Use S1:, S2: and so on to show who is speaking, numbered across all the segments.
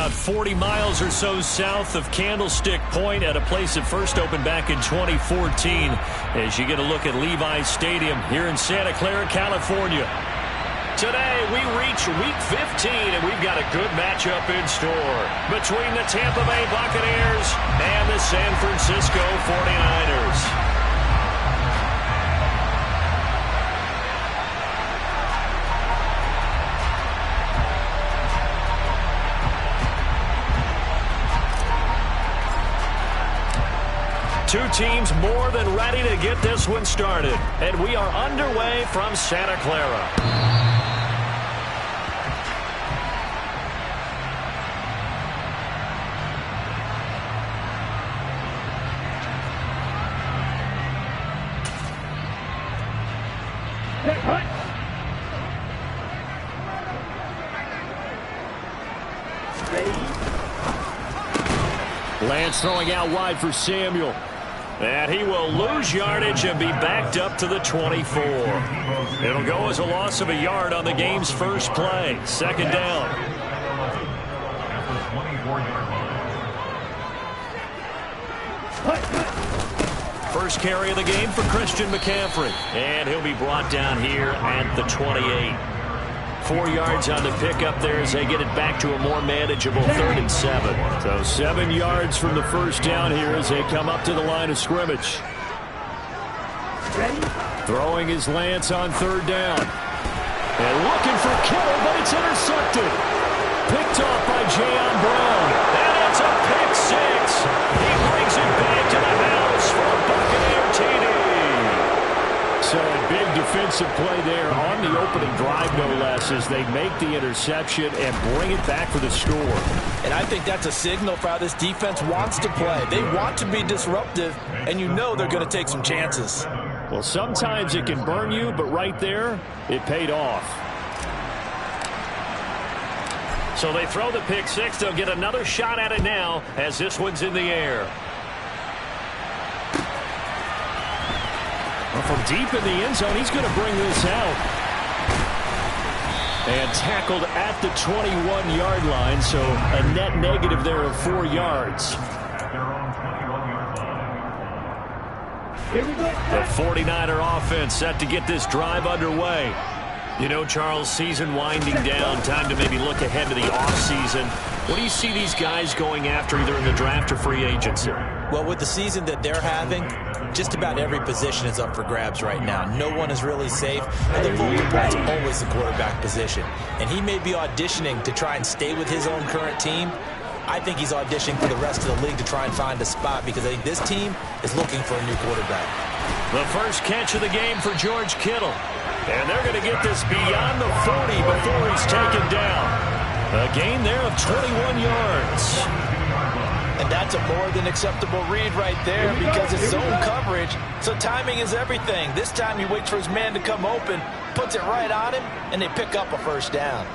S1: about 40 miles or so south of Candlestick Point at a place that first opened back in 2014 as you get a look at Levi's Stadium here in Santa Clara, California. Today, we reach Week 15, and we've got a good matchup in store between the Tampa Bay Buccaneers and the San Francisco 49ers. Two teams more than ready to get this one started, and we are underway from Santa Clara. Lance throwing out wide for Samuel. And he will lose yardage and be backed up to the 24. It'll go as a loss of a yard on the game's first play. Second down. First carry of the game for Christian McCaffrey. And he'll be brought down here at the 28. 4 yards on the pickup there as they get it back to a more manageable 3rd and 7. So 7 yards from the first down here as they come up to the line of scrimmage. Throwing his Lance on 3rd down. And looking for Kittle, but it's intercepted. Picked off by Jayon Brown. And it's a pick six. He brings it back to the house for a Buccaneer TD. So a big defensive play there on the opening drive, no less, as they make the interception and bring it back for the score.
S2: And I think that's a signal for how this defense wants to play. They want to be disruptive, and you know they're going to take some chances.
S1: Well, sometimes it can burn you, but right there, it paid off. So they throw the pick six. They'll get another shot at it now as this one's in the air. From deep in the end zone, he's going to bring this out. And tackled at the 21-yard line, so a net negative there of 4 yards. The 49er offense set to get this drive underway. You know, Charles, season winding down, time to maybe look ahead to the offseason. What do you see these guys going after either in the draft or free agency?
S2: Well, with the season that they're having, just about every position is up for grabs right now. No one is really safe, and the focal point's always the quarterback position. And he may be auditioning to try and stay with his own current team. I think he's auditioning for the rest of the league to try and find a spot because I think this team is looking for a new quarterback.
S1: The first catch of the game for George Kittle. And they're going to get this beyond the 40 before he's taken down. A gain there of 21 yards.
S2: And that's a more than acceptable read right there because it's zone coverage, so timing is everything. This time he waits for his man to come open, puts it right on him, and they pick up a first down.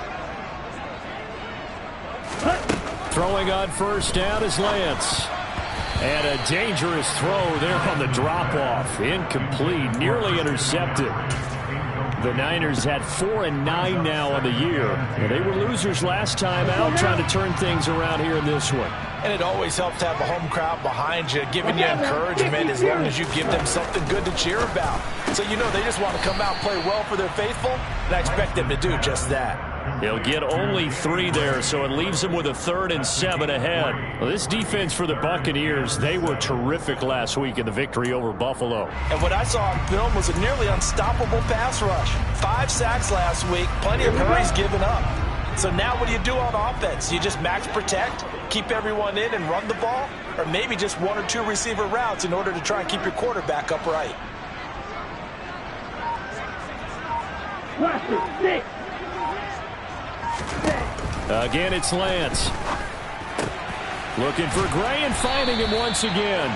S1: Throwing on first down is Lance. And a dangerous throw there on the drop-off. Incomplete, nearly intercepted. The Niners had 4-9 now on the year. And they were losers last time out, trying to turn things around here in this one.
S2: And it always helps to have a home crowd behind you, giving you encouragement as long as you give them something good to cheer about. So you know they just want to come out and play well for their faithful, and I expect them to do just that.
S1: He'll get only 3 there, so it leaves him with a 3rd and 7 ahead. Well, this defense for the Buccaneers, they were terrific last week in the victory over Buffalo.
S2: And what I saw on film was a nearly unstoppable pass rush. 5 sacks last week, plenty of hurries given up. So now what do you do on offense? You just max protect, keep everyone in and run the ball, or maybe just 1 or 2 receiver routes in order to try and keep your quarterback upright.
S1: Again, it's Lance. Looking for Gray and finding him once again.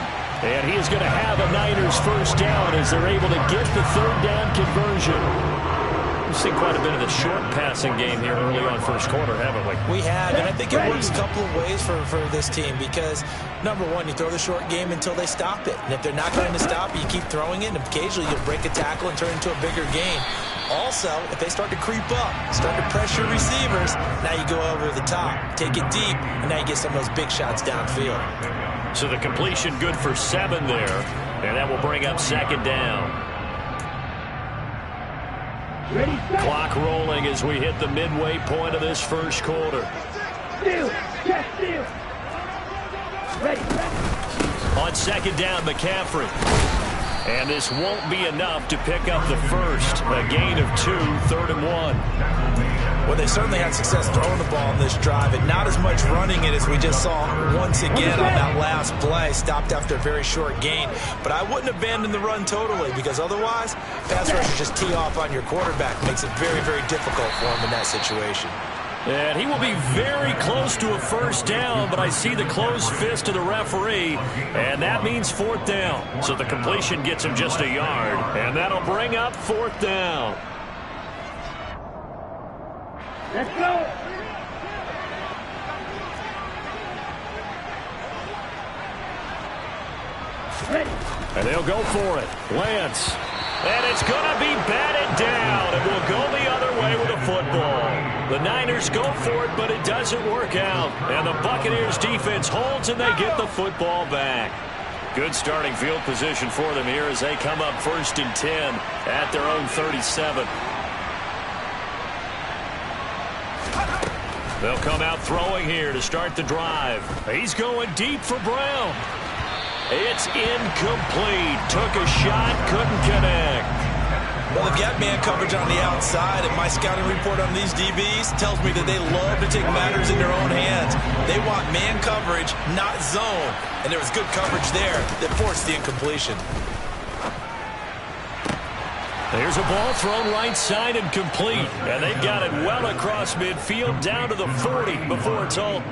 S1: And he is going to have a Niners first down as they're able to get the 3rd down conversion. We've seen quite a bit of the short passing game here early on first quarter, haven't we?
S2: We have, and I think it works a couple of ways for this team because, number one, you throw the short game until they stop it. And if they're not going to stop it, you keep throwing it, and occasionally you'll break a tackle and turn it into a bigger gain. Also, if they start to creep up, start to pressure receivers, now you go over the top, take it deep, and now you get some of those big shots downfield.
S1: So the completion good for 7 there, and that will bring up 2nd down. Clock rolling as we hit the midway point of this first quarter. On 2nd down, McCaffrey. And this won't be enough to pick up the first. A gain of 2, 3rd and 1.
S2: Well, they certainly had success throwing the ball on this drive, and not as much running it as we just saw once again on that last play. Stopped after a very short gain. But I wouldn't abandon the run totally, because otherwise, pass rushers just tee off on your quarterback. Makes it very, very difficult for him in that situation.
S1: And he will be very close to a first down, but I see the closed fist of the referee, and that means 4th down. So the completion gets him just a yard, and that'll bring up 4th down.
S3: Let's go.
S1: And they'll go for it. Lance. And it's going to be batted down. It will go the other way with a football. The Niners go for it, but it doesn't work out. And the Buccaneers defense holds, and they get the football back. Good starting field position for them here as they come up 1st and 10 at their own 37. They'll come out throwing here to start the drive. He's going deep for Brown. It's incomplete. Took a shot, couldn't connect.
S2: Well, they've got man coverage on the outside, and my scouting report on these DBs tells me that they love to take matters in their own hands. They want man coverage, not zone. And there was good coverage there that forced the incompletion.
S1: There's a ball thrown right side and complete. And they've got it well across midfield down to the 40 before it's all.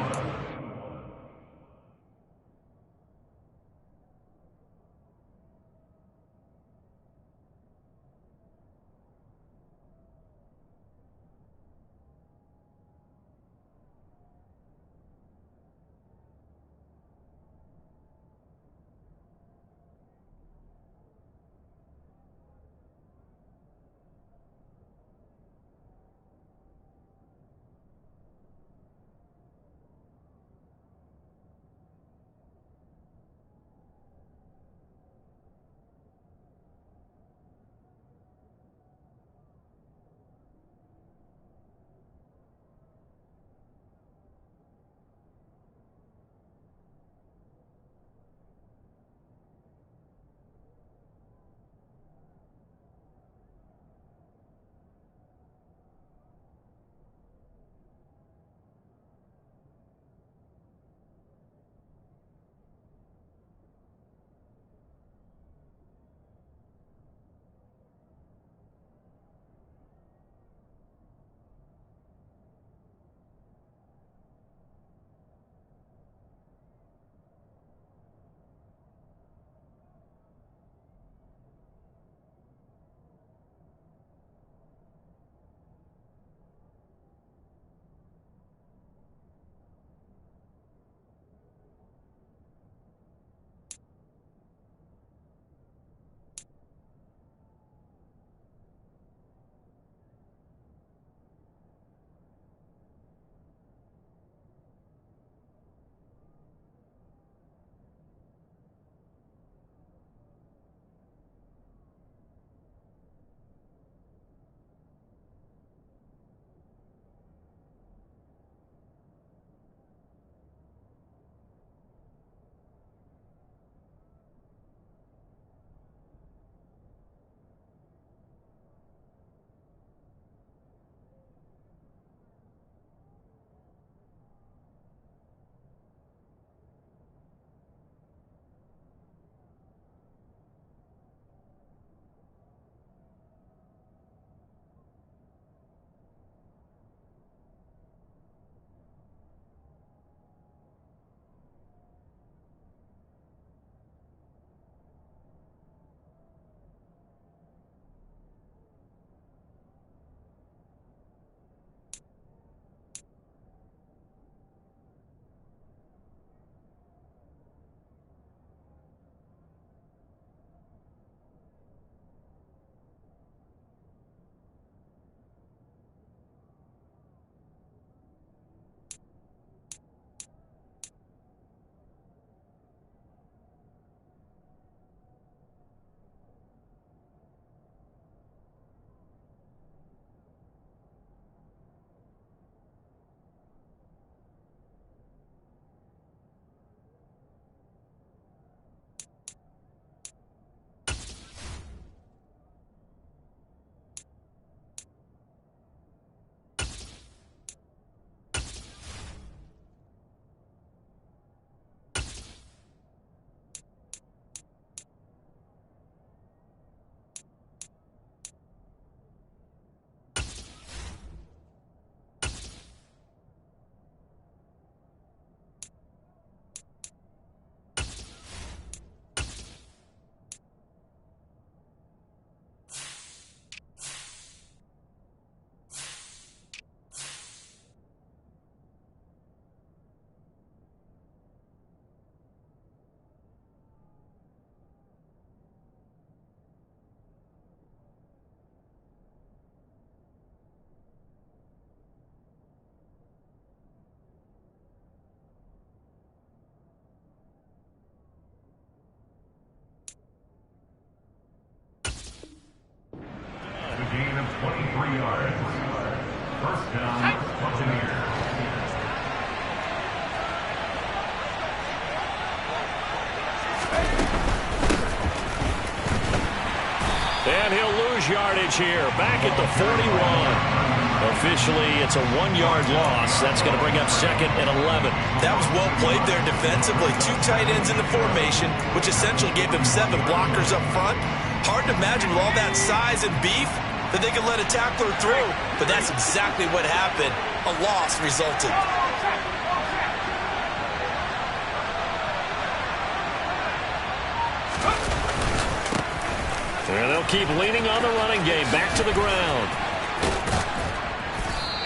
S4: yards. First down, Buccaneers.
S1: And he'll lose yardage here. Back at the 41. Officially, it's a 1-yard loss. That's going to bring up 2nd and 11.
S2: That was well played there defensively. 2 tight ends in the formation, which essentially gave them 7 blockers up front. Hard to imagine with all that size and beef that they could let a tackler through. But that's exactly what happened. A loss resulted.
S1: And they'll keep leaning on the running game. Back to the ground.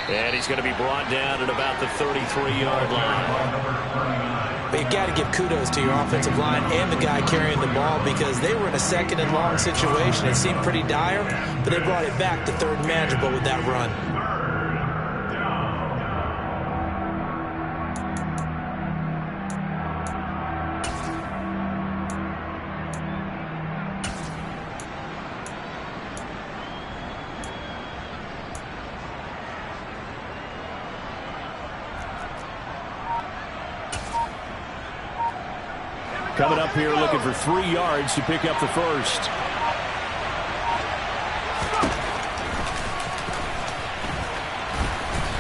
S1: And he's going to be brought down at about the 33-yard line.
S2: But you've got to give kudos to your offensive line and the guy carrying the ball because they were in a 2nd and long situation. It seemed pretty dire, but they brought it back to 3rd and manageable with that run.
S1: Coming up here looking for 3 yards to pick up the first.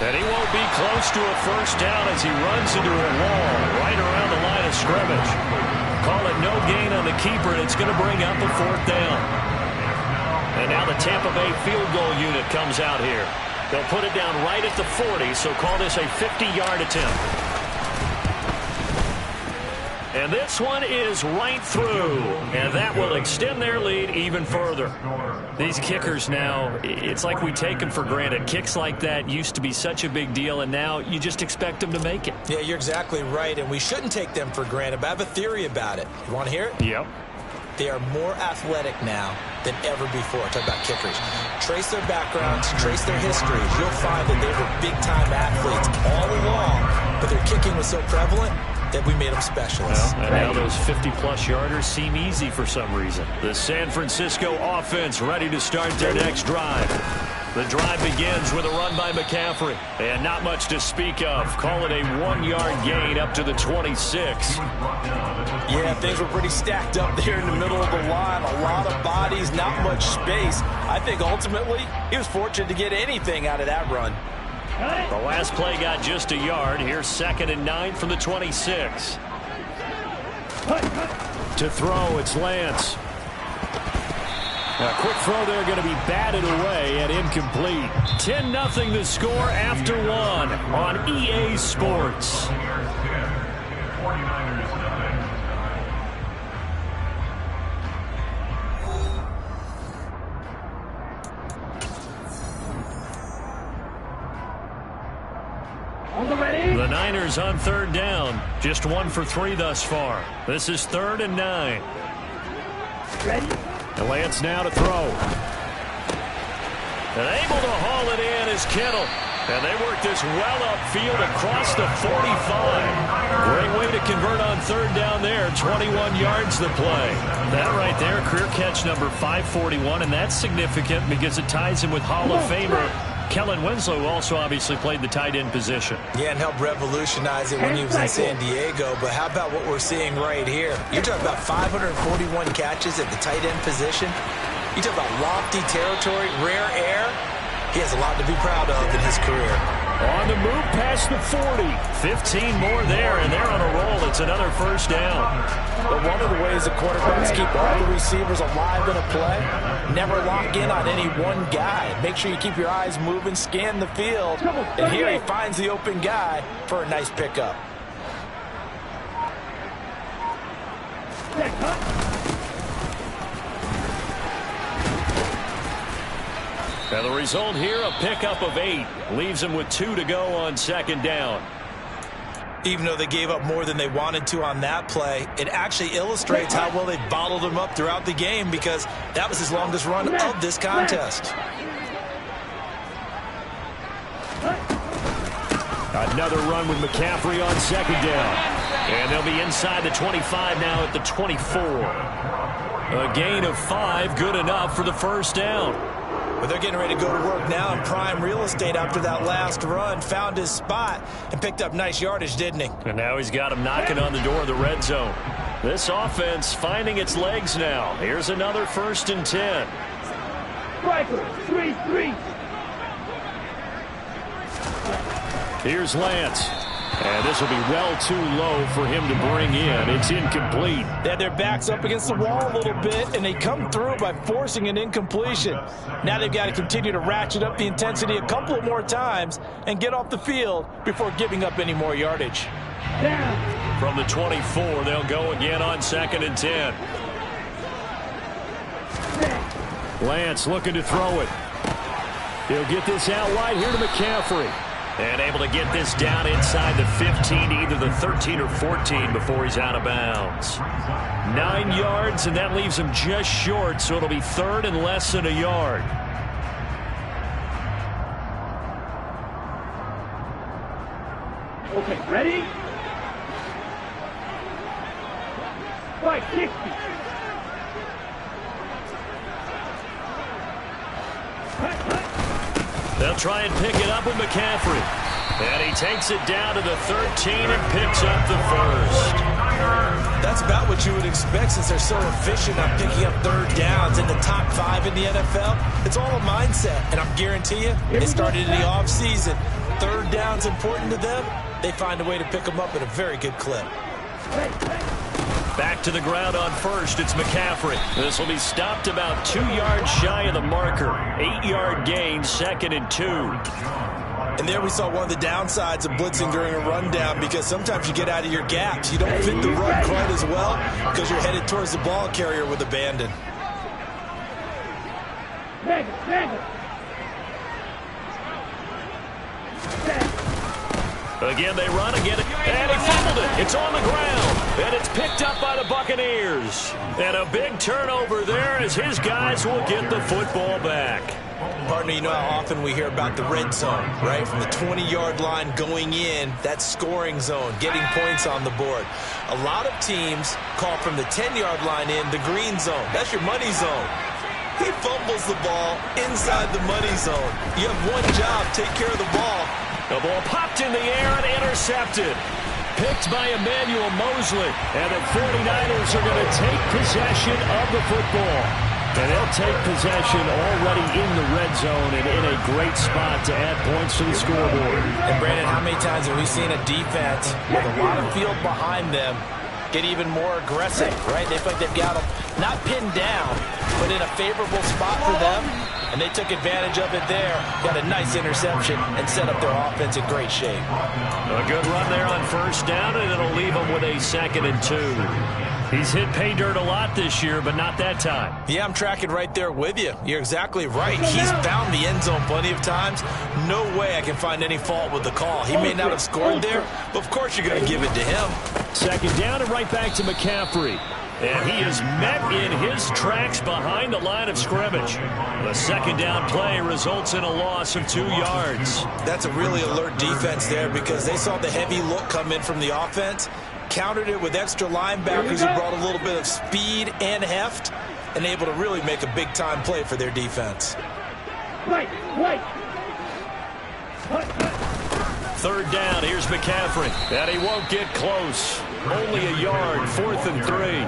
S1: And he won't be close to a first down as he runs into a wall right around the line of scrimmage. Call it no gain on the keeper, and it's going to bring up a 4th down. And now the Tampa Bay field goal unit comes out here. They'll put it down right at the 40, so call this a 50-yard attempt. And this one is right through, and that will extend their lead even further. These kickers now, it's like we take them for granted. Kicks like that used to be such a big deal, and now you just expect them to make it.
S2: Yeah, you're exactly right, and we shouldn't take them for granted, but I have a theory about it. You want to hear it?
S1: Yep.
S2: They are more athletic now than ever before. Talk about kickers. Trace their backgrounds, trace their histories. You'll find that they were big-time athletes all along, but their kicking was so prevalent that we made them specialists.
S1: Well, and now those 50-plus yarders seem easy for some reason. The San Francisco offense ready to start their next drive. The drive begins with a run by McCaffrey. And not much to speak of. Call it a 1-yard gain up to the 26.
S2: Yeah, things were pretty stacked up there in the middle of the line. A lot of bodies, not much space. I think ultimately he was fortunate to get anything out of that run.
S1: The last play got just a yard. Here's 2nd and 9 from the 26. To throw, it's Lance. A quick throw there going to be batted away and incomplete. 10-0 the score after 1 on EA Sports. The Niners on 3rd down. Just 1 for 3 thus far. This is 3rd and 9.
S3: Ready?
S1: And Lance now to throw. And able to haul it in is Kittle. And they work this well upfield across the 45. Great way to convert on 3rd down there. 21 yards the play. That right there, career catch number 541, and that's significant because it ties him with Hall of Famer Kellen Winslow, who also obviously played the tight end position.
S2: Yeah, and helped revolutionize it when he was in San Diego. But how about what we're seeing right here? You're talking about 541 catches at the tight end position. You talk about lofty territory, rare air. He has a lot to be proud of in his career.
S1: On the move past the 40. 15 more there, and they're on a roll. It's another first down.
S2: But one of the ways the quarterbacks keep all the receivers alive in a play, never lock in on any one guy. Make sure you keep your eyes moving, scan the field, and here he finds the open guy for a nice pickup.
S1: And the result here, a pickup of 8. Leaves him with 2 to go on 2nd down.
S2: Even though they gave up more than they wanted to on that play, it actually illustrates how well they bottled him up throughout the game because that was his longest run of this contest.
S1: Another run with McCaffrey on 2nd down. And they'll be inside the 25 now at the 24. A gain of 5, good enough for the first down.
S2: But they're getting ready to go to work now in prime real estate after that last run. Found his spot and picked up nice yardage, didn't he?
S1: And now he's got him knocking on the door of the red zone. This offense finding its legs now. Here's another 1st and 10.
S3: Striker, 3-3.
S1: Here's Lance. And this will be well too low for him to bring in. It's incomplete.
S2: They had their backs up against the wall a little bit, and they come through by forcing an incompletion. Now they've got to continue to ratchet up the intensity a couple of more times and get off the field before giving up any more yardage.
S3: Down.
S1: From the 24, they'll go again on 2nd and 10. Lance looking to throw it. He'll get this out wide here to McCaffrey. And able to get this down inside the 15 to either the 13 or 14 before he's out of bounds. 9 yards, and that leaves him just short, so it'll be 3rd and less than a yard.
S3: Okay, ready? 560.
S1: They'll try and pick it up with McCaffrey. And he takes it down to the 13 and picks up the 1st.
S2: That's about what you would expect since they're so efficient on picking up 3rd downs in the top 5 in the NFL. It's all a mindset, and I'm guarantee you, it started in the offseason. 3rd down's important to them. They find a way to pick them up at a very good clip.
S1: Back to the ground on 1st, it's McCaffrey. This will be stopped about 2 yards shy of the marker. 8-yard gain, 2nd and 2.
S2: And there we saw one of the downsides of blitzing during a rundown, because sometimes you get out of your gaps. You don't fit the run quite as well because you're headed towards the ball carrier with abandon.
S1: Again, they run again, and he fumbled it. It's on the ground, and it's picked up by the Buccaneers. And a big turnover there as his guys will get the football back.
S2: Partner, you know how often we hear about the red zone, right? From the 20-yard line going in, that scoring zone, getting points on the board. A lot of teams call from the 10-yard line in the green zone. That's your money zone. He fumbles the ball inside the money zone. You have one job, take care of the ball.
S1: The ball popped in the air and intercepted. Picked by Emmanuel Mosley. And the 49ers are going to take possession of the football. And they'll take possession already in the red zone and in a great spot to add points to the scoreboard.
S2: And Brandon, how many times have we seen a defense with a lot of field behind them get even more aggressive, right? They feel like they've got them not pinned down, but in a favorable spot for them. And they took advantage of it there. Got a nice interception and set up their offense in great shape.
S1: A good run there on 1st down, and it'll leave them with a 2nd and 2. He's hit pay dirt a lot this year, but not that time.
S2: Yeah, I'm tracking right there with you. You're exactly right. He's found the end zone plenty of times. No way I can find any fault with the call. He may not have scored there, but of course you're going to give it to him.
S1: 2nd down and right back to McCaffrey. And he is met in his tracks behind the line of scrimmage. The 2nd down play results in a loss of 2 yards.
S2: That's a really alert defense there because they saw the heavy look come in from the offense, countered it with extra linebackers who brought a little bit of speed and heft, and able to really make a big-time play for their defense.
S3: Right.
S1: 3rd down, here's McCaffrey. And he won't get close. Only a yard, 4th and 3.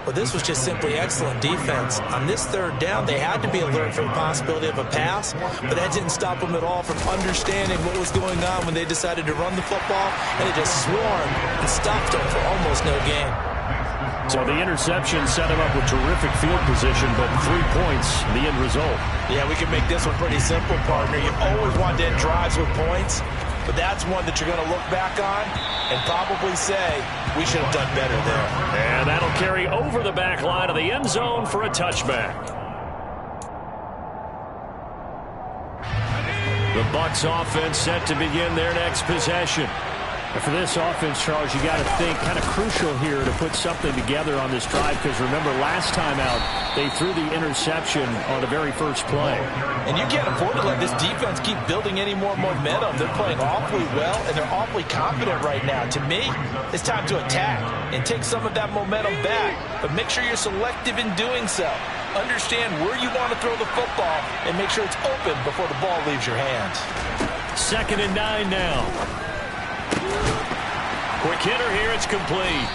S2: Well, this was just simply excellent defense. On this 3rd down, they had to be alert for the possibility of a pass, but that didn't stop them at all from understanding what was going on when they decided to run the football, and they just swarmed and stopped them for almost no gain.
S1: So the interception set him up with terrific field position, but 3 points, the end result.
S2: Yeah, we can make this one pretty simple, partner. You always want to end drives with points, but that's one that you're going to look back on and probably say, we should have done better there.
S1: And that'll carry over the back line of the end zone for a touchback. The Bucs offense set to begin their next possession. And for this offense, Charles, you got to think kind of crucial here to put something together on this drive, because remember last time out they threw the interception on the very first play.
S2: And you can't afford to let this defense keep building any more momentum. They're playing awfully well, and they're awfully confident right now. To me, it's time to attack and take some of that momentum back, but make sure you're selective in doing so. Understand where you want to throw the football and make sure it's open before the ball leaves your hands.
S1: 2nd and 9 now. Quick hitter here, it's complete.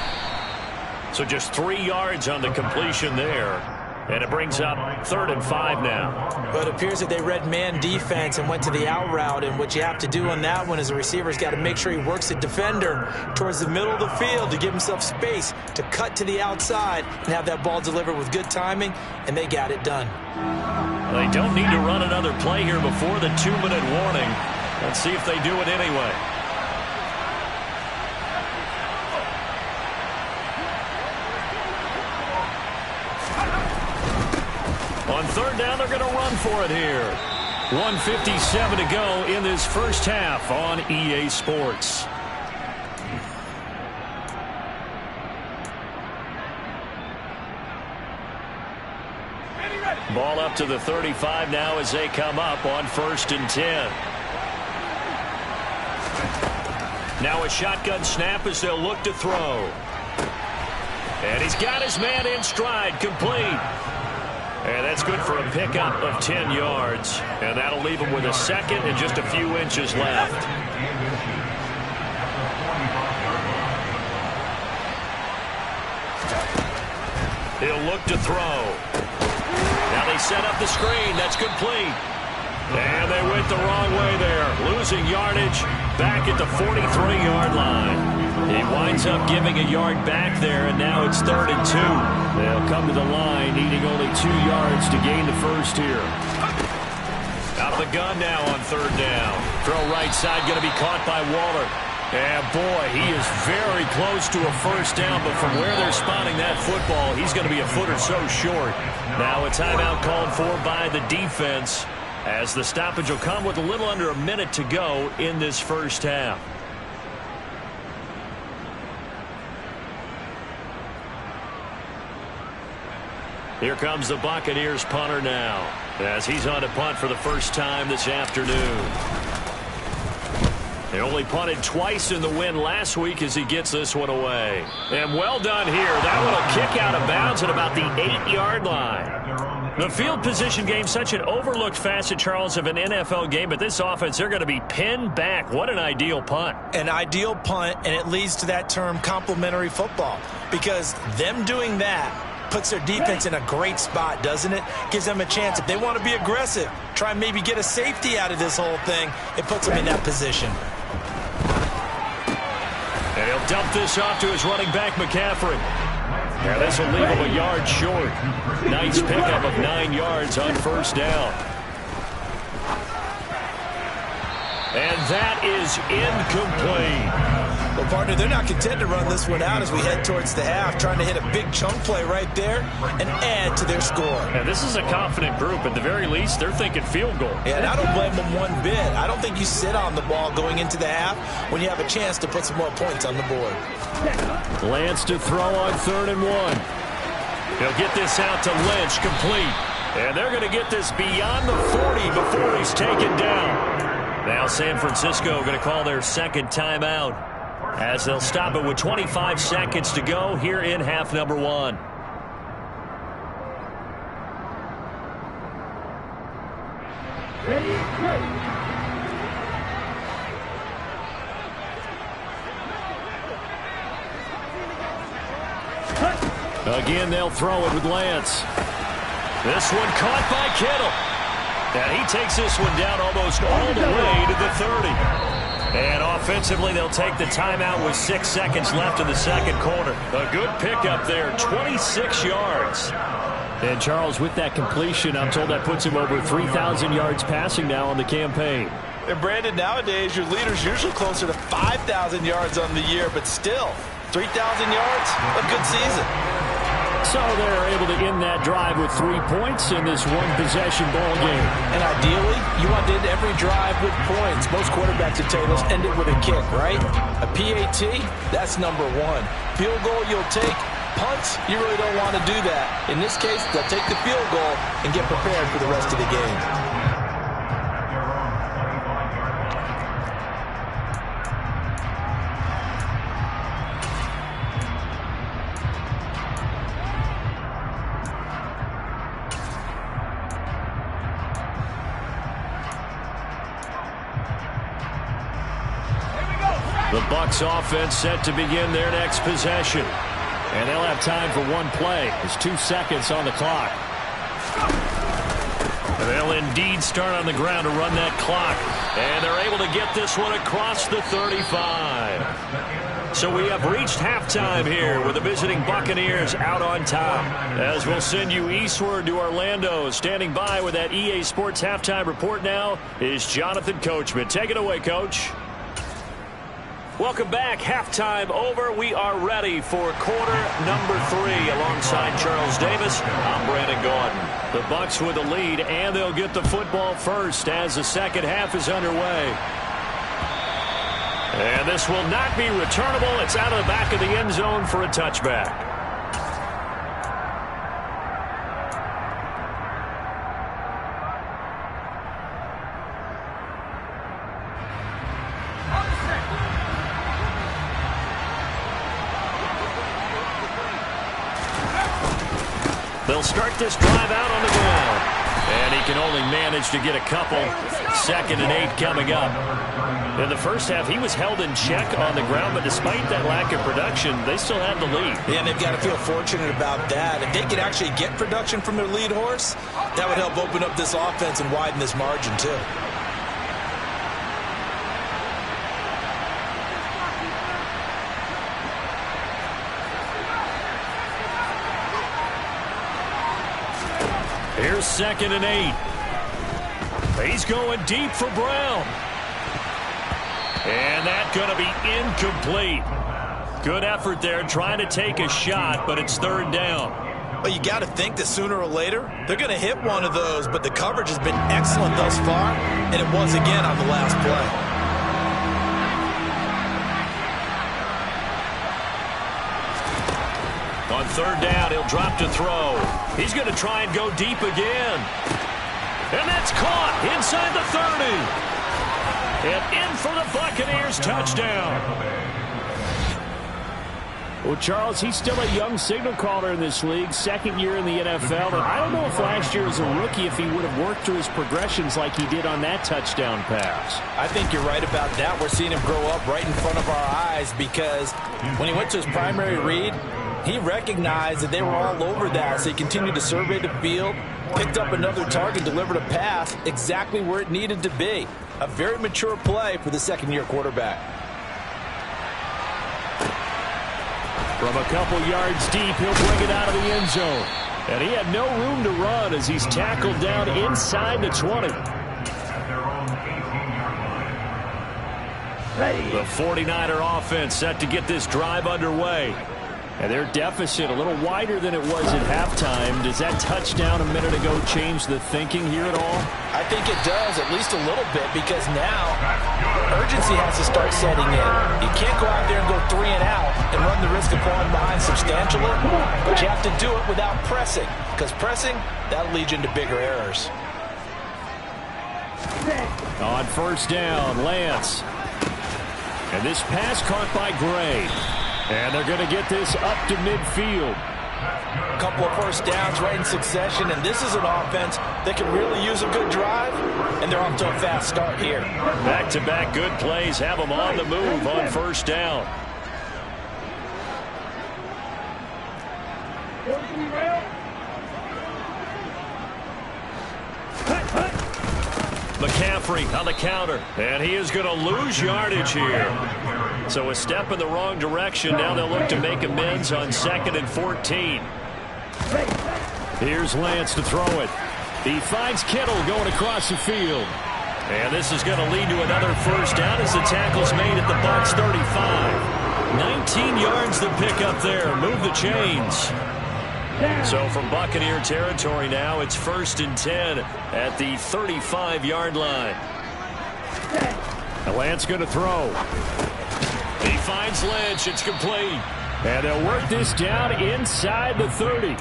S1: So just 3 yards on the completion there. And it brings up 3rd and 5 now.
S2: But it appears that they read man defense and went to the out route, and what you have to do on that one is the receiver's got to make sure he works the defender towards the middle of the field to give himself space to cut to the outside and have that ball delivered with good timing, and they got it done.
S1: They don't need to run another play here before the 2-minute warning. Let's see if they do it anyway. On 3rd down, they're going to run for it here. 1:57 to go in this first half on EA Sports. Ball up to the 35 now as they come up on 1st and 10. Now a shotgun snap as they'll look to throw. And he's got his man in stride, complete. And that's good for a pickup of 10 yards. And that'll leave him with a 2nd and just a few inches left. He'll look to throw. Now they set up the screen. That's complete. And they went the wrong way there. Losing yardage back at the 43-yard line. He winds up giving a yard back there, and now it's 3rd and 2. They'll come to the line, needing only 2 yards to gain the first here. Out of the gun now on 3rd down. Throw right side, going to be caught by Waller. And boy, he is very close to a first down, but from where they're spotting that football, he's going to be a foot or so short. Now a timeout called for by the defense, as the stoppage will come with a little under a minute to go in this first half. Here comes the Buccaneers punter now, as he's on to punt for the first time this afternoon. He only punted twice in the win last week as he gets this one away. And well done here. That one will kick out of bounds at about the 8-yard line. The field position game, such an overlooked facet, Charles, of an NFL game, but this offense, they're going to be pinned back. What an ideal punt.
S2: An ideal punt, and it leads to that term complementary football, because them doing that puts their defense in a great spot, doesn't it? Gives them a chance. If they want to be aggressive, try and maybe get a safety out of this whole thing, it puts them in that position.
S1: And he'll dump this off to his running back, McCaffrey. Now this will leave him a yard short. Nice pickup of 9 yards on 1st down. And that is incomplete.
S2: Well, partner, they're not content to run this one out as we head towards the half, trying to hit a big chunk play right there and add to their score.
S1: And this is a confident group. At the very least, they're thinking field goal.
S2: Yeah, and I don't blame them one bit. I don't think you sit on the ball going into the half when you have a chance to put some more points on the board.
S1: Lance to throw on 3rd and 1. He'll get this out to Lynch, complete. And they're going to get this beyond the 40 before he's taken down. Now San Francisco going to call their 2nd timeout, as they'll stop it with 25 seconds to go here in half number 1. Again, they'll throw it with Lance. This one caught by Kittle. And he takes this one down almost all the way to the 30. And offensively, they'll take the timeout with 6 seconds left in the 2nd quarter. A good pickup there, 26 yards. And Charles, with that completion, I'm told that puts him over 3,000 yards passing now on the campaign.
S2: And Brandon, nowadays, your leader's usually closer to 5,000 yards on the year, but still, 3,000 yards, a good season.
S1: So they're able to end that drive with 3 points in this one-possession ball game.
S2: And ideally, you want to end every drive with points. Most quarterbacks at tables end it with a kick, right? A PAT, that's number one. Field goal you'll take. Punts, you really don't want to do that. In this case, they'll take the field goal and get prepared for the rest of the game.
S1: The Bucs offense set to begin their next possession. And they'll have time for one play. There's 2 seconds on the clock. And they'll indeed start on the ground to run that clock. And they're able to get this one across the 35. So we have reached halftime here with the visiting Buccaneers out on top. As we'll send you eastward to Orlando. Standing by with that EA Sports halftime report now is Jonathan Coachman. Take it away, Coach. Welcome back. Halftime over. We are ready for quarter number 3 alongside Charles Davis. I'm Brandon Gaudin. The Bucs with the lead, and they'll get the football first as the second half is underway. And this will not be returnable. It's out of the back of the end zone for a touchback. They'll start this drive out on the ground. And he can only manage to get a couple. 2nd and 8 coming up. In the first half, he was held in check on the ground, but despite that lack of production, they still had the lead.
S2: Yeah, and they've got to feel fortunate about that. If they could actually get production from their lead horse, that would help open up this offense and widen this margin, too.
S1: Here's 2nd and 8. He's going deep for Brown. And that's going to be incomplete. Good effort there trying to take a shot, but it's 3rd down.
S2: Well, you got to think that sooner or later, they're going to hit one of those, but the coverage has been excellent thus far, and it was again on the last play.
S1: On 3rd down, he'll drop to throw. He's going to try and go deep again. And that's caught inside the 30. And in for the Buccaneers touchdown. Well, Charles, he's still a young signal caller in this league, 2nd year in the NFL. And I don't know if last year as a rookie if he would have worked through his progressions like he did on that touchdown pass.
S2: I think you're right about that. We're seeing him grow up right in front of our eyes because when he went to his primary read, he recognized that they were all over that, so he continued to survey the field, picked up another target, delivered a pass exactly where it needed to be. A very mature play for the 2nd-year quarterback.
S1: From a couple yards deep, he'll bring it out of the end zone. And he had no room to run as he's tackled down inside the 20. The 49er offense set to get this drive underway. And their deficit a little wider than it was at halftime. Does that touchdown a minute ago change the thinking here at all?
S2: I think it does, at least a little bit, because now urgency has to start setting in. You can't go out there and go 3 and out and run the risk of falling behind substantially, but you have to do it without pressing, because pressing, that'll lead you into bigger errors.
S1: On 1st down, Lance. And this pass caught by Gray. And they're going to get this up to midfield.
S2: A couple of 1st downs right in succession, and this is an offense that can really use a good drive, and they're off to a fast start here.
S1: Back-to-back good plays have them on the move on 1st down. McCaffrey on the counter, and he is going to lose yardage here. So a step in the wrong direction. Now they'll look to make amends on 2nd and 14. Here's Lance to throw it. He finds Kittle going across the field. And this is going to lead to another 1st down as the tackle's made at the Bucs 35. 19 yards to pick up there. Move the chains. So from Buccaneer territory now, it's 1st and 10 at the 35-yard line. Lance going to throw. He finds Lynch. It's complete. And they'll work this down inside the 30.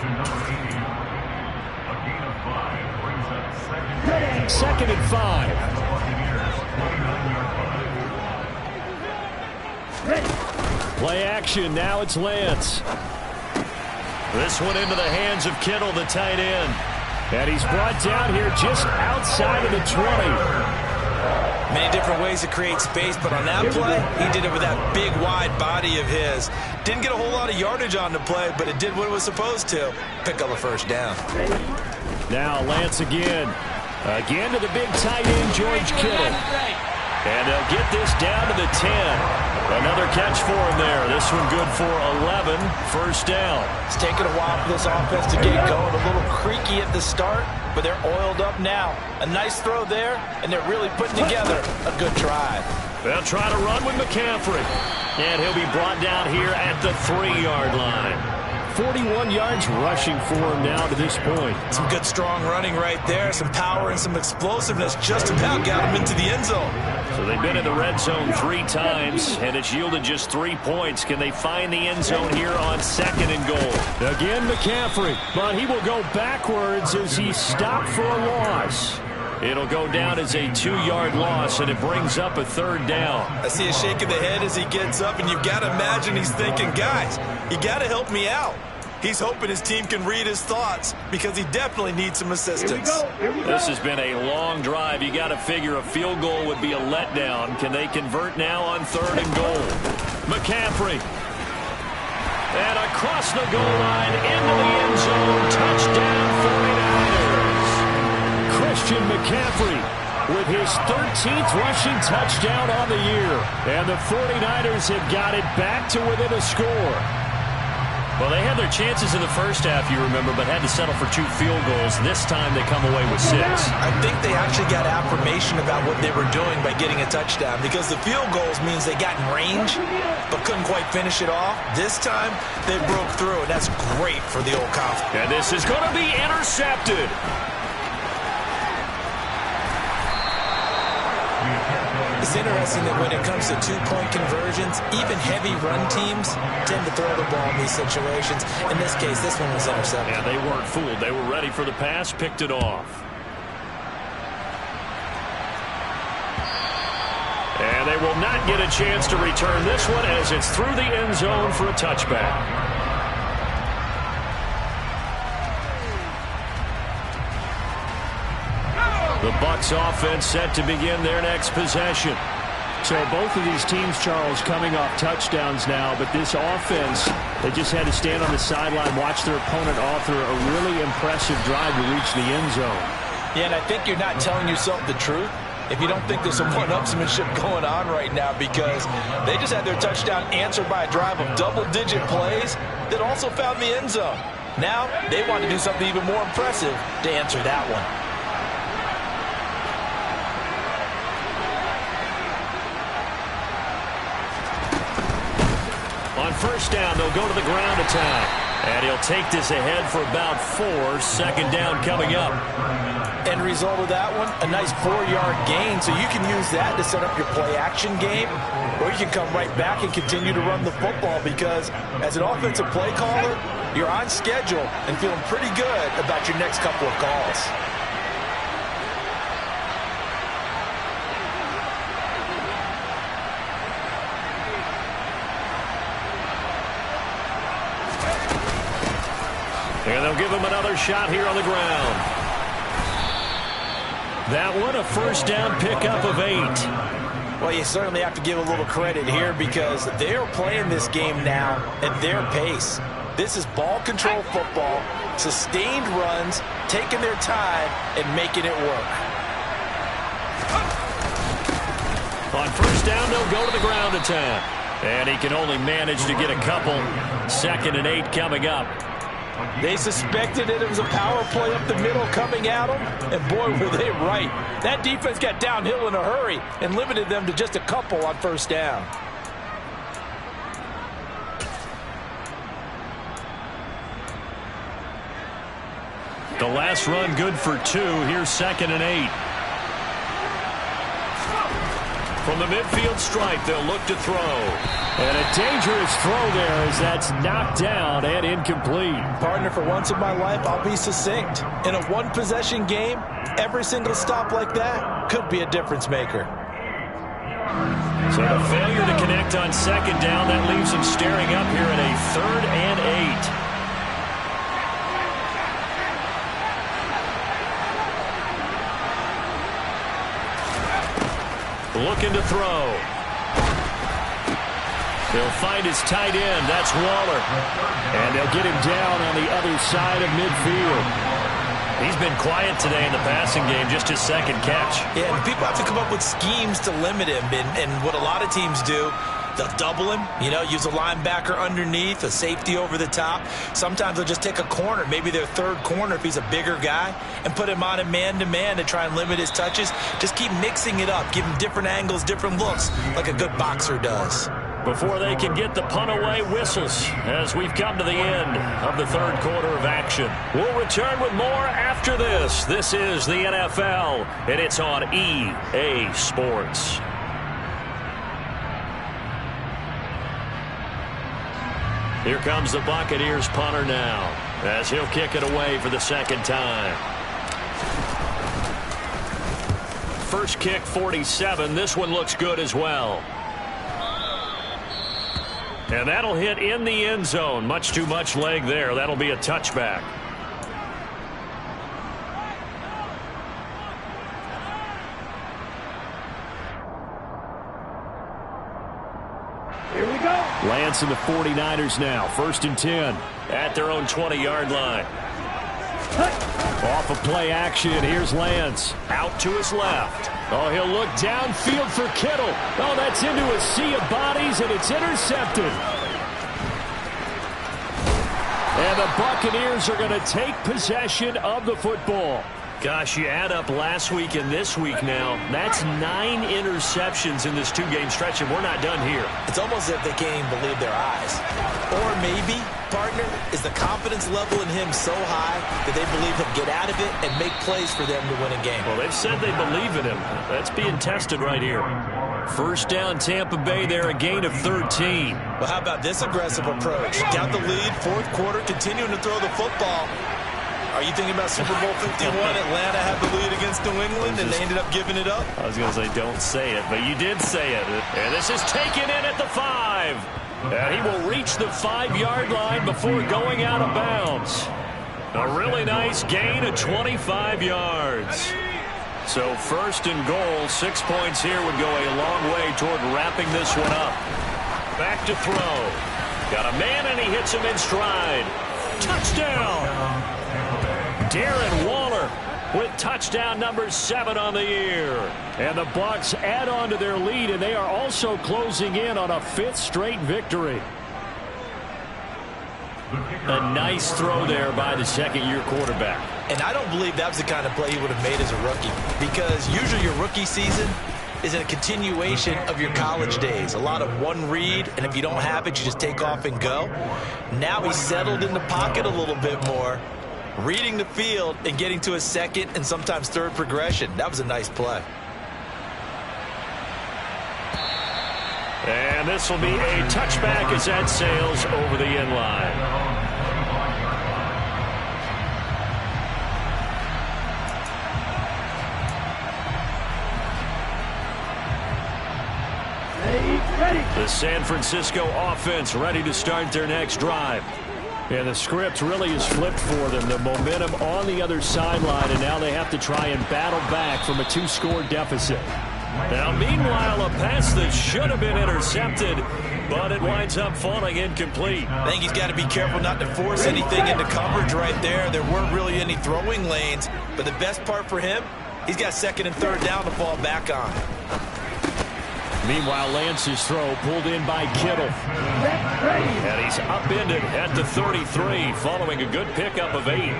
S1: 2nd and 5. Play action. Now it's Lance. This one into the hands of Kittle, the tight end. And he's brought down here just outside of the 20.
S2: Many different ways to create space, but on that play, he did it with that big, wide body of his. Didn't get a whole lot of yardage on the play, but it did what it was supposed to. Pick up a first down.
S1: Now Lance again. Again to the big tight end, George Kittle. And they'll get this down to the 10. Another catch for him there. This one good for 11. First down.
S2: It's taken a while for this offense to get going. A little creaky at the start, but they're oiled up now. A nice throw there, and they're really putting together a good drive.
S1: They'll try to run with McCaffrey. And he'll be brought down here at the 3-yard line. 41 yards rushing for him now to this point.
S2: Some good strong running right there. Some power and some explosiveness just about got him into the end zone.
S1: So they've been in the red zone 3 times, and it's yielded just 3 points. Can they find the end zone here on 2nd and goal? Again, McCaffrey, but he will go backwards as he stopped for a loss. It'll go down as a 2-yard loss, and it brings up a 3rd down.
S2: I see a shake of the head as he gets up, and you've got to imagine he's thinking, guys, you got to help me out. He's hoping his team can read his thoughts because he definitely needs some assistance.
S1: This has been a long drive. You got to figure a field goal would be a letdown. Can they convert now on 3rd and goal? McCaffrey. And across the goal line into the end zone. Touchdown 49ers. Christian McCaffrey with his 13th rushing touchdown on the year. And the 49ers have got it back to within a score. Well, they had their chances in the first half, you remember, but had to settle for 2 field goals. This time they come away with 6.
S2: I think they actually got affirmation about what they were doing by getting a touchdown, because the field goals means they got in range but couldn't quite finish it off. This time they broke through, and that's great for the old Coughlin.
S1: And this is going to be intercepted.
S2: It's interesting that when it comes to 2-point conversions, even heavy run teams tend to throw the ball in these situations. In this case, this one was intercepted.
S1: Yeah, they weren't fooled. They were ready for the pass, picked it off. And they will not get a chance to return this one as it's through the end zone for a touchback. The Bucs offense set to begin their next possession. So both of these teams, Charles, coming off touchdowns now, but this offense, they just had to stand on the sideline, watch their opponent author a really impressive drive to reach the end zone.
S2: Yeah, and I think you're not telling yourself the truth if you don't think there's some one-upsmanship going on right now, because they just had their touchdown answered by a drive of double-digit plays that also found the end zone. Now they want to do something even more impressive to answer that one.
S1: On first down, they'll go to the ground attack. And he'll take this ahead for about 4. 2nd down coming up.
S2: End result of that one, a nice 4-yard gain. So you can use that to set up your play-action game, or you can come right back and continue to run the football, because as an offensive play caller, you're on schedule and feeling pretty good about your next couple of calls.
S1: And they'll give him another shot here on the ground. That one, a first down pickup of 8.
S2: Well, you certainly have to give a little credit here, because they're playing this game now at their pace. This is ball control football, sustained runs, taking their time and making it work.
S1: On first down, they'll go to the ground attack. And he can only manage to get a couple. 2nd and 8 coming up.
S2: They suspected it was a power play up the middle coming at them, and boy, were they right. That defense got downhill in a hurry and limited them to just a couple on first down.
S1: The last run good for 2. Here's 2nd and 8. From the midfield stripe, they'll look to throw. And a dangerous throw there as that's knocked down and incomplete.
S2: Partner, for once in my life, I'll be succinct. In a one-possession game, every single stop like that could be a difference maker.
S1: So the failure to connect on 2nd down, that leaves them staring up here at a 3rd and 8. Looking to throw. They'll find his tight end. That's Waller. And they'll get him down on the other side of midfield. He's been quiet today in the passing game, just his 2nd catch.
S2: Yeah, and people have to come up with schemes to limit him. And what a lot of teams do, they'll double him, use a linebacker underneath, a safety over the top. Sometimes they'll just take a corner, maybe their 3rd corner if he's a bigger guy, and put him on a man-to-man to try and limit his touches. Just keep mixing it up, give him different angles, different looks, like a good boxer does.
S1: Before they can get the punt away, whistles as we've come to the end of the 3rd quarter of action. We'll return with more after this. This is the NFL, and it's on EA Sports. Here comes the Buccaneers punter now as he'll kick it away for the 2nd time. First kick, 47. This one looks good as well. And that'll hit in the end zone. Much too much leg there. That'll be a touchback.
S3: Here we go.
S1: Lance and the 49ers now. 1st and 10 at their own 20-yard line. Off of play action, here's Lance. Out to his left. Oh, he'll look downfield for Kittle. Oh, that's into a sea of bodies, and it's intercepted. And the Buccaneers are going to take possession of the football. Gosh, you add up last week and this week now, that's 9 interceptions in this 2-game stretch, and we're not done here.
S2: It's almost as if they can't even believe their eyes. Or maybe, partner, is the confidence level in him so high that they believe he'll get out of it and make plays for them to win a game.
S1: Well, they've said they believe in him. That's being tested right here. 1st down, Tampa Bay there, a gain of 13.
S2: Well, how about this aggressive approach? Got the lead, 4th quarter, continuing to throw the football. Are you thinking about Super Bowl 51? Atlanta had the lead against New England, and they ended up giving it up?
S1: I was going to say, don't say it, but you did say it. And this is taken in at the 5. And he will reach the 5-yard line before going out of bounds. A really nice gain of 25 yards. So 1st and goal, 6 points here would go a long way toward wrapping this one up. Back to throw. Got a man, and he hits him in stride. Touchdown! Darren Waller with touchdown number 7 on the year. And the Bucs add on to their lead, and they are also closing in on a 5th straight victory. A nice throw there by the 2nd-year quarterback.
S2: And I don't believe that was the kind of play he would have made as a rookie, because usually your rookie season is a continuation of your college days. A lot of one read, and if you don't have it, you just take off and go. Now he's settled in the pocket a little bit more, reading the field and getting to a 2nd and sometimes 3rd progression. That was a nice play.
S1: And this will be a touchback as that sails over the end line. The San Francisco offense ready to start their next drive. And the script really is flipped for them. The momentum on the other sideline, and now they have to try and battle back from a 2-score deficit. Now, meanwhile, a pass that should have been intercepted, but it winds up falling incomplete.
S2: I think he's got to be careful not to force anything into coverage right there. There weren't really any throwing lanes, but the best part for him, he's got 2nd and 3rd down to fall back on.
S1: Meanwhile, Lance's throw pulled in by Kittle. And he's upended at the 33 following a good pickup of 8.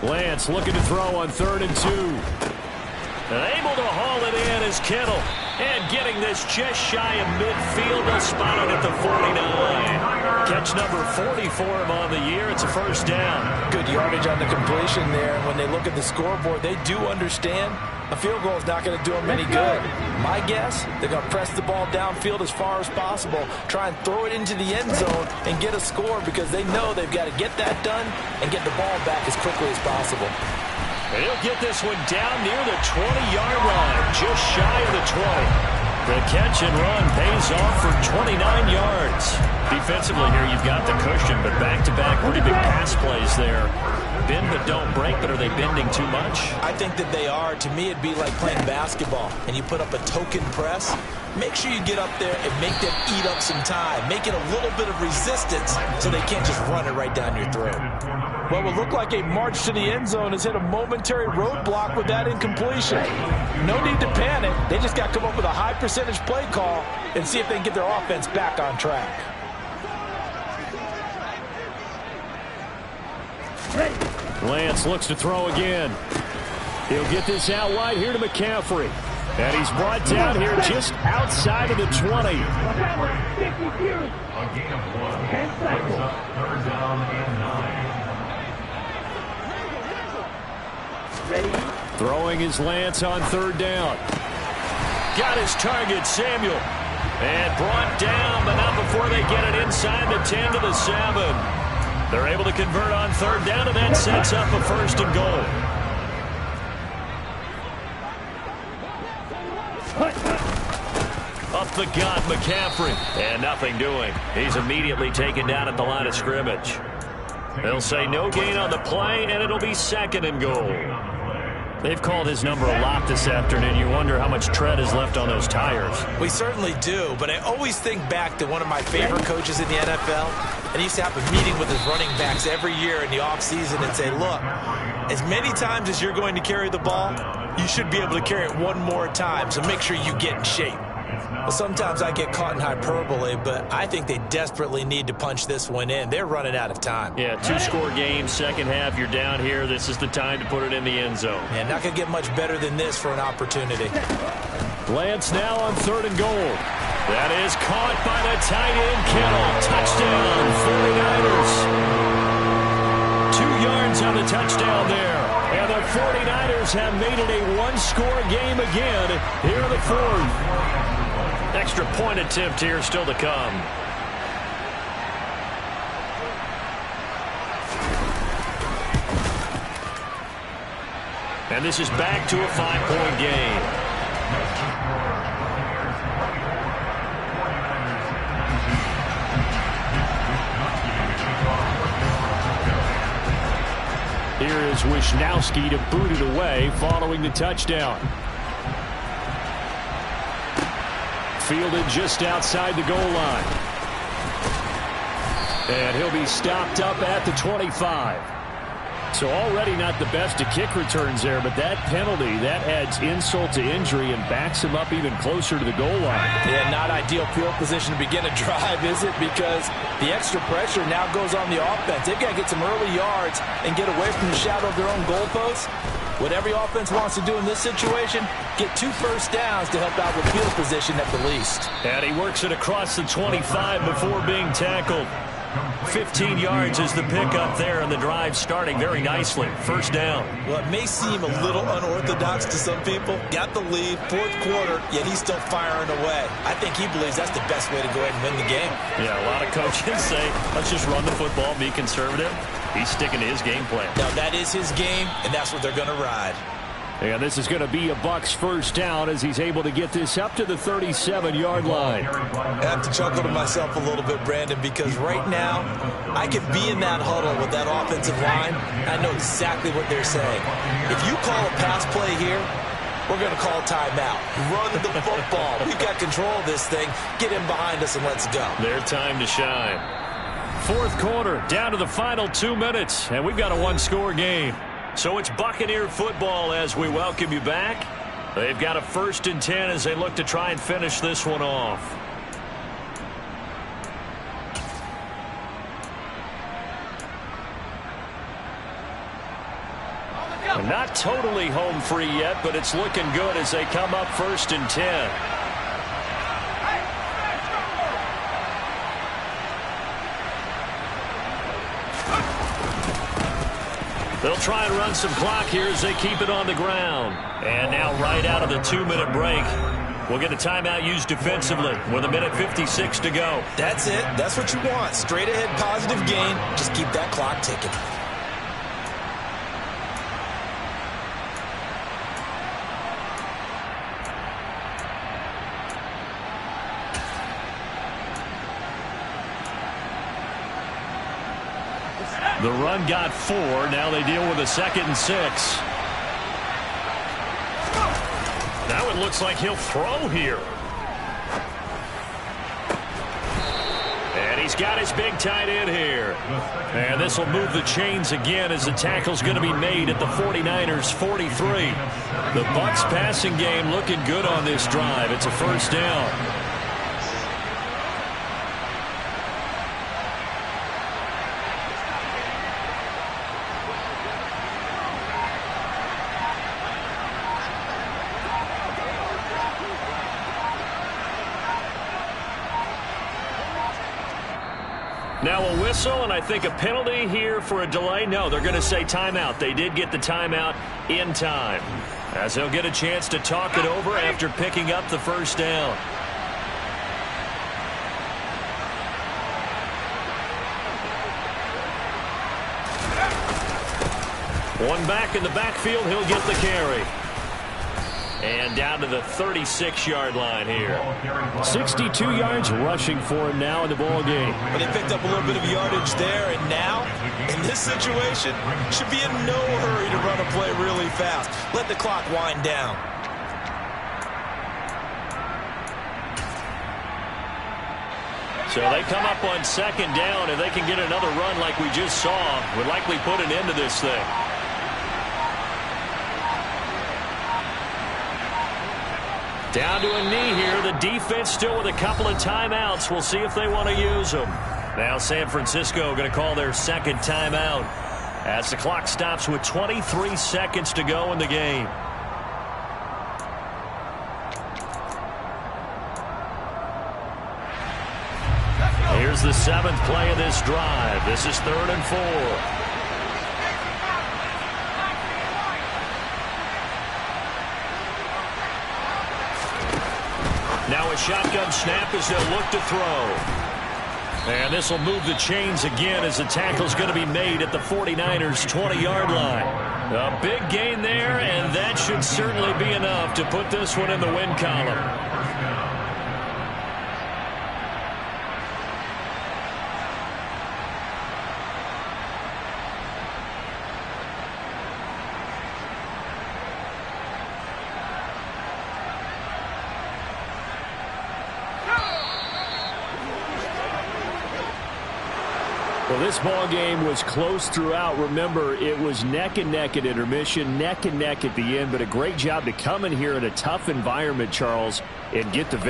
S1: Lance looking to throw on 3rd and 2. And able to haul it in is Kittle. And getting this just shy of midfield. They'll spot it at the 49. Catch number 40 for him on the year. It's a first down.
S2: Good yardage on the completion there. And when they look at the scoreboard, they do understand a field goal is not going to do them any good. My guess, they're going to press the ball downfield as far as possible, try and throw it into the end zone and get a score because they know they've got to get that done and get the ball back as quickly as possible.
S1: And he'll get this one down near the 20-yard line, just shy of the 20. The catch and run pays off for 29 yards. Defensively here, you've got the cushion, but back-to-back pretty big pass plays there. Bend but don't break, but are they bending too much?
S2: I think that they are. To me, it'd be like playing basketball, and you put up a token press. Make sure you get up there and make them eat up some time. Make it a little bit of resistance so they can't just run it right down your throat. Well, it looked like a march to the end zone has hit a momentary roadblock with that incompletion. No need to panic. They just got to come up with a high percentage play call and see if they can get their offense back on track.
S1: Lance looks to throw again. He'll get this out wide here to McCaffrey. And he's brought down here just outside of the 20.
S4: A gain of 1. Brings up third down and 9.
S1: Throwing is Lance on third down. Got his target, Samuel. And brought down, but not before they get it inside the 10 to the 7. They're able to convert on third down, and that sets up a first and goal. Up the gut, McCaffrey. And nothing doing. He's immediately taken down at the line of scrimmage. They'll say no gain on the play, and it'll be second and goal. They've called his number a lot this afternoon. You wonder how much tread is left on those tires.
S2: We certainly do, but I always think back to one of my favorite coaches in the NFL. And he used to have a meeting with his running backs every year in the offseason and say, look, as many times as you're going to carry the ball, you should be able to carry it one more time, so make sure you get in shape. Well, sometimes I get caught in hyperbole, but I think they desperately need to punch this one in. They're running out of time.
S1: Yeah, 2-score game, second half, you're down here. This is the time to put it in the end zone.
S2: Yeah, not going to get much better than this for an opportunity.
S1: Lance now on third and goal. That is caught by the tight end, Kittle. Touchdown, 49ers. 2 yards on the touchdown there. And the 49ers have made it a one-score game again here in the fourth. Extra point attempt here still to come. And this is back to a 5-point game. Here is Wisnowski to boot it away following the touchdown. Fielded just outside the goal line. And he'll be stopped up at the 25. So already not the best of kick returns there, but that penalty, that adds insult to injury and backs him up even closer to the goal line.
S2: Yeah, not ideal field position to begin a drive, is it? Because the extra pressure now goes on the offense. They've got to get some early yards and get away from the shadow of their own goalposts. What every offense wants to do in this situation, get 2 first downs to help out with field position at the least.
S1: And he works it across the 25 before being tackled. 15 yards is the pickup there, and the drive starting very nicely. First down.
S2: Well, it may seem a little unorthodox to some people. Got the lead, fourth quarter, yet he's still firing away. I think he believes that's the best way to go ahead and win the game.
S1: Yeah, a lot of coaches say, let's just run the football, be conservative. He's sticking to his game plan.
S2: Now, that is his game, and that's what they're going to ride.
S1: And this is going to be a Bucs first down as he's able to get this up to the 37-yard line.
S2: I have to chuckle to myself a little bit, Brandon, because right now I could be in that huddle with that offensive line. I know exactly what they're saying. If you call a pass play here, we're going to call timeout. Run the football. We've got control of this thing. Get him behind us and let's go.
S1: Their time to shine. Fourth quarter, down to the final 2 minutes, and we've got a one-score game. So it's Buccaneer football as we welcome you back. They've got a 1st and 10 as they look to try and finish this one off. And not not totally home free yet, but it's looking good as they come up 1st and 10. They'll try and run some clock here as they keep it on the ground. And now right out of the 2-minute break, we'll get a timeout used defensively with 1:56 to go.
S2: That's it. That's what you want. Straight ahead positive gain. Just keep that clock ticking.
S1: The run got 4. Now they deal with a 2nd and 6. Now it looks like he'll throw here. And he's got his big tight end here. And this will move the chains again as the tackle's going to be made at the 49ers 43. The Bucs passing game looking good on this drive. It's a 1st down. Now a whistle, and I think a penalty here for a delay. No, they're going to say timeout. They did get the timeout in time, as they'll get a chance to talk it over after picking up the 1st down. One back in the backfield, he'll get the carry. And down to the 36-yard line here. 62 yards rushing for him now in the ball game.
S2: But they picked up a little bit of yardage there, and now, in this situation, should be in no hurry to run a play really fast. Let the clock wind down.
S1: So they come up on 2nd down, and they can get another run like we just saw. Would likely put an end to this thing. Down to a knee here. The defense still with a couple of timeouts. We'll see if they want to use them. Now San Francisco going to call their 2nd timeout as the clock stops with 23 seconds to go in the game. Here's the 7th play of this drive. This is 3rd and 4. Now a shotgun snap as they'll look to throw. And this will move the chains again as the tackle's going to be made at the 49ers 20-yard line. A big gain there, and that should certainly be enough to put this one in the win column. Well, this ball game was close throughout. Remember, it was neck and neck at intermission, neck and neck at the end, but a great job to come in here in a tough environment, Charles, and get the victory.